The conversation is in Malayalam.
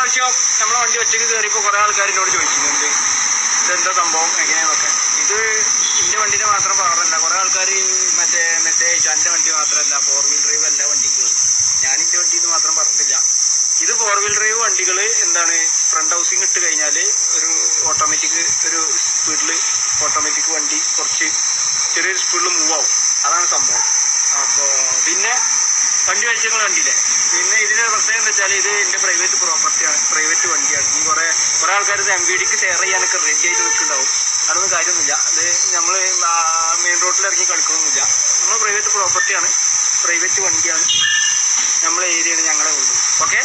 പ്രാവശ്യം നമ്മളെ വണ്ടി ഒറ്റയ്ക്ക് കയറിയപ്പോൾ കുറേ ആൾക്കാർ എന്നോട് ചോദിക്കുന്നുണ്ട് ഇതെന്താ സംഭവം എങ്ങനെയാണെന്നൊക്കെ. ഇത് എൻ്റെ വണ്ടിൻ്റെ മാത്രം പവറല്ല, കുറേ ആൾക്കാർ മെസ്സേജ് അയച്ചു എൻ്റെ വണ്ടി മാത്രമല്ല 4 വീൽ ഡ്രൈവ് എല്ലാ വണ്ടിയും കയറും. ഞാൻ എൻ്റെ വണ്ടിയിൽ നിന്ന് മാത്രം പറഞ്ഞിട്ടില്ല. ഇത് 4 വീൽ ഡ്രൈവ് വണ്ടികൾ എന്താണ് ഫ്രണ്ട് ഹൗസിങ് ഇട്ട് കഴിഞ്ഞാൽ ഒരു ഓട്ടോമാറ്റിക് ഒരു സ്പീഡിൽ ഓട്ടോമാറ്റിക് വണ്ടി കുറച്ച് ചെറിയൊരു സ്പീഡിൽ മൂവ് ആവും. അതാണ് സംഭവം. അപ്പോൾ പിന്നെ വണ്ടി വെച്ചങ്ങൾ കണ്ടില്ലേ. പിന്നെ ഇതിൻ്റെ പ്രത്യേകത എന്താ വെച്ചാൽ ഇത് എൻ്റെ പ്രൈവറ്റ് പ്രോപ്പർട്ടിയാണ്, പ്രൈവറ്റ് വണ്ടിയാണ്. ഈ കുറേ ആൾക്കാർ ഇത് MVDക്ക് ഷെയർ ചെയ്യാനൊക്കെ റെഡി ആയിട്ട് നിൽക്കുന്നുണ്ടാവും. അതൊന്നും കാര്യമൊന്നുമില്ല. അത് നമ്മൾ മെയിൻ റോഡിൽ ഇറങ്ങി കളിക്കണമെന്നില്ല. നമ്മൾ പ്രൈവറ്റ് പ്രോപ്പർട്ടിയാണ്, പ്രൈവറ്റ് വണ്ടിയാണ്, നമ്മളെ ഏരിയയാണ്, ഞങ്ങളെ ഉള്ളൂ. ഓക്കെ.